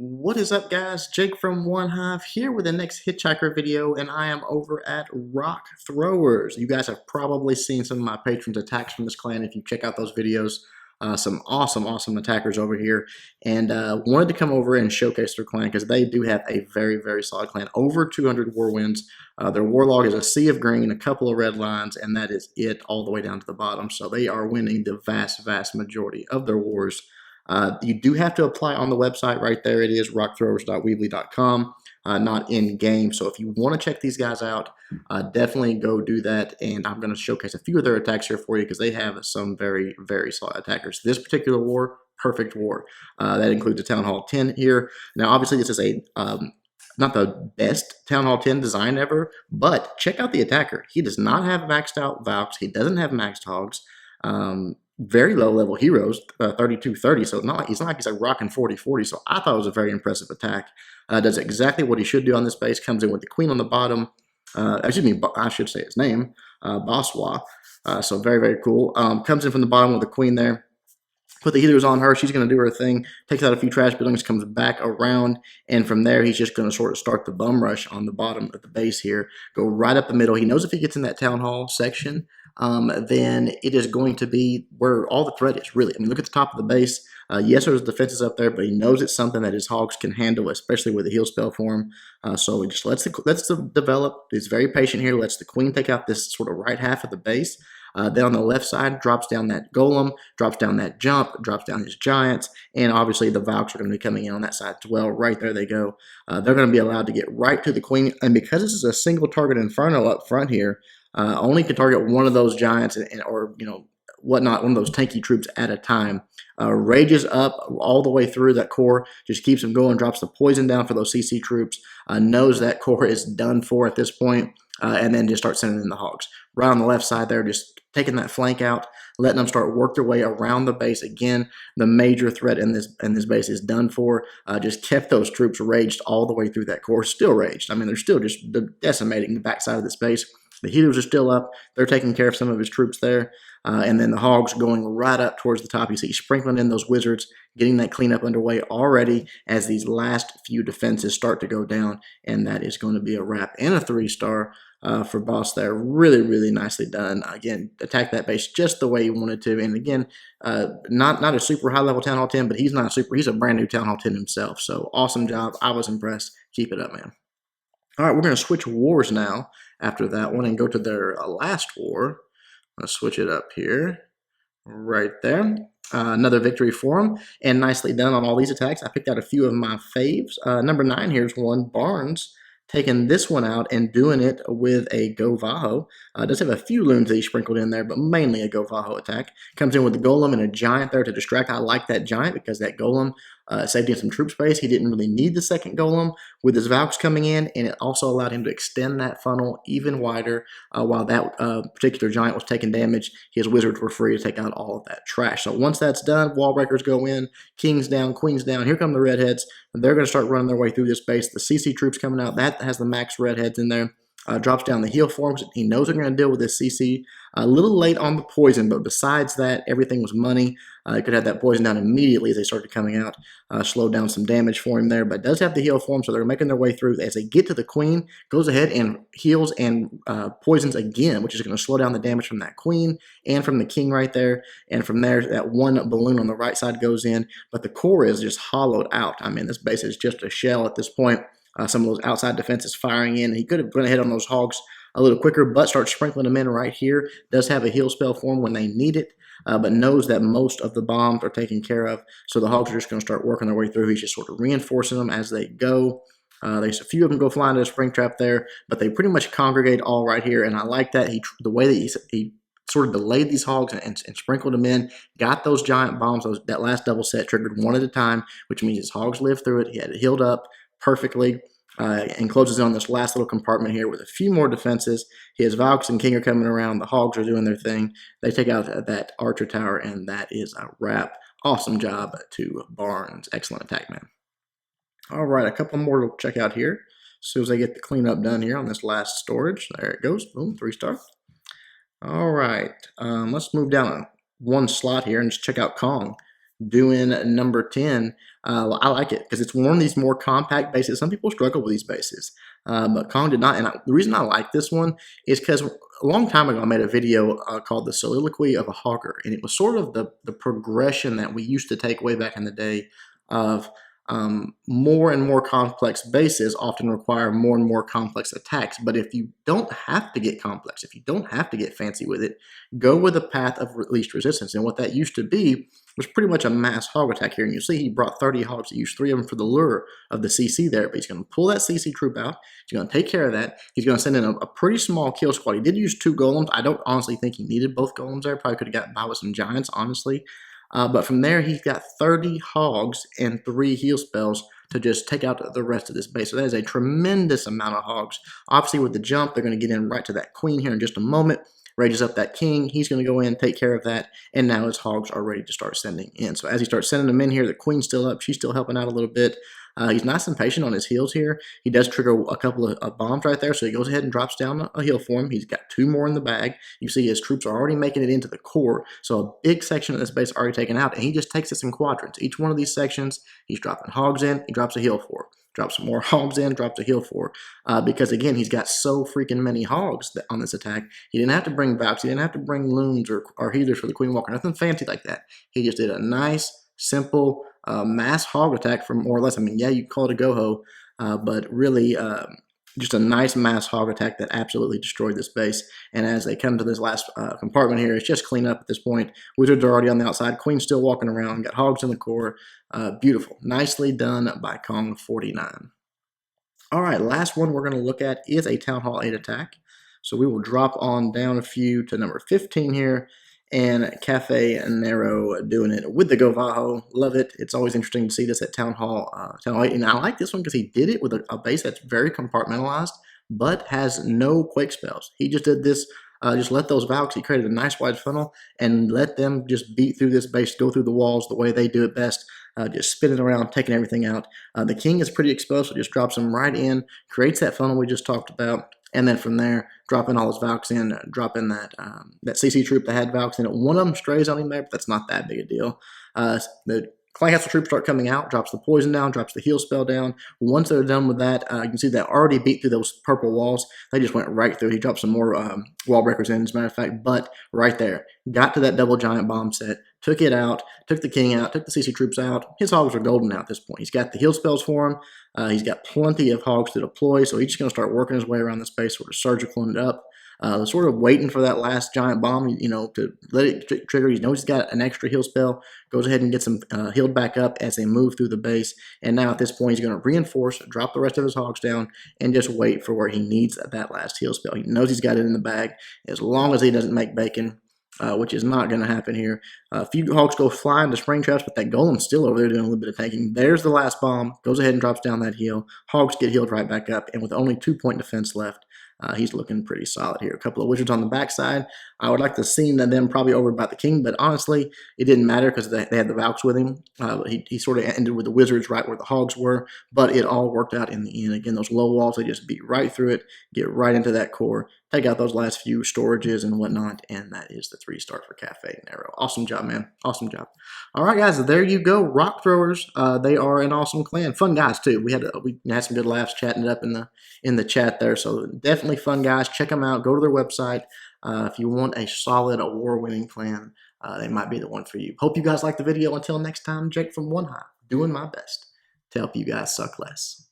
What is up, guys? Jake from OneHive here with the next Hitchhiker video, and I am over at Rock Throwers. You guys have probably seen some of my patrons' attacks from this clan if you check out those videos. Some awesome attackers over here, and wanted to come over and showcase their clan because they do have a very solid clan. Over 200 war wins. Their warlog is a sea of green, a couple of red lines, and that is it all the way down to the bottom. So they are winning the vast majority of their wars. You do have to apply on the website right there. It is rockthrowers.weebly.com, not in game. So if you want to check these guys out, definitely go do that. And I'm going to showcase a few of their attacks here for you because they have some very solid attackers. This particular war, perfect war. That includes a Town Hall 10 here. Now, obviously, this is a not the best Town Hall 10 design ever, but check out the attacker. He does not have maxed out Valks. He doesn't have maxed Hogs. Very low level heroes, 32-30, so it's not like he's like rocking 40-40, so I thought it was a very impressive attack. Does exactly what he should do on this base, comes in with the queen on the bottom, excuse me, I should say his name, Baswa, so very cool. Comes in from the bottom with the queen there, put the healers on her, she's going to do her thing, takes out a few trash buildings, comes back around, and from there he's just going to sort of start the bum rush on the bottom of the base here, go right up the middle. He knows if he gets in that town hall section, then it is going to be where all the threat is, really. I mean, look at the top of the base. Yes, there's defenses up there, but he knows it's something that his hogs can handle, especially with the heal spell form. So he just lets them develop. He's very patient here, lets the queen take out this sort of right half of the base. Then on the left side, drops down that golem, drops down that jump, drops down his giants, and obviously the Valks are going to be coming in on that side as well. Right there they go. They're going to be allowed to get right to the queen, and because this is a single target inferno up front here, only can target one of those giants or whatnot, one of those tanky troops at a time. Rages up all the way through that core, just keeps him going, drops the poison down for those CC troops, knows that core is done for at this point, and then just starts sending in the hogs. Right on the left side there, just taking that flank out, letting them start work their way around the base. Again, the major threat in this base is done for. Just kept those troops raged all the way through that core. Still raged. I mean, they're still just decimating the backside of this base. The healers are still up. They're taking care of some of his troops there. And then the hogs going right up towards the top. You see sprinkling in those wizards, getting that cleanup underway already as these last few defenses start to go down. And that is going to be a wrap and a 3-star for Boss there. Really nicely done. Again, attack that base just the way he wanted to. And again, not a super high level Town Hall 10, but he's a brand new Town Hall 10 himself. So awesome job. I was impressed. Keep it up, man. All right, we're going to switch wars now after that one and go to their last war. Let's switch it up here. Right there. Another victory for them, and nicely done on all these attacks. I picked out a few of my faves. Number 9 here's one, Barnes, taking this one out and doing it with a Gove. Does have a few loons that he sprinkled in there, but mainly a Gove attack. Comes in with the golem and a giant there to distract. I like that giant because that golem saved him some troop space. He didn't really need the second golem with his Valks coming in, and it also allowed him to extend that funnel even wider. While that particular giant was taking damage, his wizards were free to take out all of that trash. So once that's done, wall breakers go in, kings down, queens down. Here come the redheads. They're going to start running their way through this base. The CC troops coming out, that has the max redheads in there. Drops down the heal forms. He knows they're going to deal with this CC. A little late on the poison, but besides that, everything was money. He could have that poison down immediately as they started coming out. Slowed down some damage for him there, but does have the heal form, so they're making their way through. As they get to the queen, goes ahead and heals and poisons again, which is going to slow down the damage from that queen and from the king right there. And from there, that one balloon on the right side goes in, but the core is just hollowed out. I mean, this base is just a shell at this point. Some of those outside defenses firing in. He could have gone ahead on those hogs a little quicker, but starts sprinkling them in right here. Does have a heal spell form when they need it, but knows that most of the bombs are taken care of. So the hogs are just going to start working their way through. He's just sort of reinforcing them as they go. There's a few of them go flying to the spring trap there, but they pretty much congregate all right here. And I like that. The way that he sort of delayed these hogs and sprinkled them in, got those giant bombs, that last double set triggered one at a time, which means his hogs lived through it. He had it healed up perfectly, and closes on this last little compartment here with a few more defenses. His Valks and King are coming around. The hogs are doing their thing. They take out that archer tower, and that is a wrap. Awesome job to Barnes. Excellent attack, man. All right, a couple more to check out here. As soon as I get the cleanup done here on this last storage. There it goes. Boom, 3-star. All right, let's move down one slot here and just check out Kong. Doing number 10. I like it because it's one of these more compact bases. Some people struggle with these bases, but Kong did not. And the reason I like this one is because a long time ago I made a video called "The Soliloquy of a Hogger," and it was sort of the progression that we used to take way back in the day of more and more complex bases often require more and more complex attacks. But if you don't have to get complex, if you don't have to get fancy with it, go with the path of least resistance. And what that used to be was pretty much a mass hog attack here. And you see he brought 30 hogs. He used 3 of them for the lure of the CC there, but he's going to pull that CC troop out. He's going to take care of that. He's going to send in a pretty small kill squad. He did use 2 golems. I don't honestly think he needed both golems there. Probably could have gotten by with some giants, honestly. But from there, he's got 30 hogs and 3 heal spells to just take out the rest of this base. So that is a tremendous amount of hogs. Obviously, with the jump, they're going to get in right to that queen here in just a moment. Rages up that king. He's going to go in, take care of that, and now his hogs are ready to start sending in. So as he starts sending them in here, the queen's still up. She's still helping out a little bit. He's nice and patient on his heals here. He does trigger a couple of bombs right there, so he goes ahead and drops down a heal for him. He's got 2 more in the bag. You see his troops are already making it into the core, so a big section of this base already taken out, and he just takes this in quadrants. Each one of these sections, he's dropping hogs in, he drops a heal for. Drops some more hogs in, drops a heal for. Because again, he's got so freaking many hogs on this attack. He didn't have to bring Valks, he didn't have to bring loons or healers for the Queen Walker, nothing fancy like that. He just did a nice, simple mass hog attack for more or less. I mean, yeah, you call it a go-ho, but really just a nice mass hog attack that absolutely destroyed this base. And as they come to this last compartment here, it's just clean up at this point. Wizards are already on the outside. Queen's still walking around. Got hogs in the core. Beautiful. Nicely done by Kong49. All right, last one we're going to look at is a Town Hall 8 attack. So we will drop on down a few to number 15 here. And Cafe Nero doing it with the Gove. Love it. It's always interesting to see this at Town Hall 8. And I like this one because he did it with a base that's very compartmentalized, but has no quake spells. He just did this, just let those Valks, he created a nice wide funnel and let them just beat through this base, go through the walls the way they do it best. Just spinning around, taking everything out. The king is pretty exposed, so just drops him right in, creates that funnel we just talked about. And then from there, dropping all his Valks in, dropping that CC troop that had Valks in it. One of them strays on him there, but that's not that big a deal. The Clan Castle troops start coming out, drops the poison down, drops the heal spell down. Once they're done with that, you can see they already beat through those purple walls. They just went right through. He dropped some more wall breakers in, as a matter of fact, but right there. Got to that double giant bomb set, took it out, took the king out, took the CC troops out. His hogs are golden now at this point. He's got the heal spells for him. He's got plenty of hogs to deploy, so he's just going to start working his way around this base, sort of surgicaling it up. Sort of waiting for that last giant bomb, you know, to let it trigger. He knows he's got an extra heal spell. Goes ahead and gets them healed back up as they move through the base. And now at this point, he's going to reinforce, drop the rest of his hogs down, and just wait for where he needs that last heal spell. He knows he's got it in the bag. As long as he doesn't make bacon, which is not going to happen here. A few hogs go flying to spring traps, but that golem's still over there doing a little bit of tanking. There's the last bomb. Goes ahead and drops down that heal. Hogs get healed right back up, and with only 2-point defense left, he's looking pretty solid here. A couple of wizards on the backside. I would like to see them probably over by the king, but honestly, it didn't matter because they had the Valks with him. He sort of ended with the wizards right where the hogs were, but it all worked out in the end. Again, those low walls, they just beat right through it, get right into that core, take out those last few storages and whatnot, and that is the 3-star for Cafe Nero. Awesome job, man. Awesome job. All right, guys, there you go. Rock Throwers. They are an awesome clan. Fun guys, too. We had some good laughs chatting it up in the chat there, so definitely fun guys. Check them out. Go to their website. If you want a solid war-winning clan, they might be the one for you. Hope you guys liked the video. Until next time, Jake from OneHive, doing my best to help you guys suck less.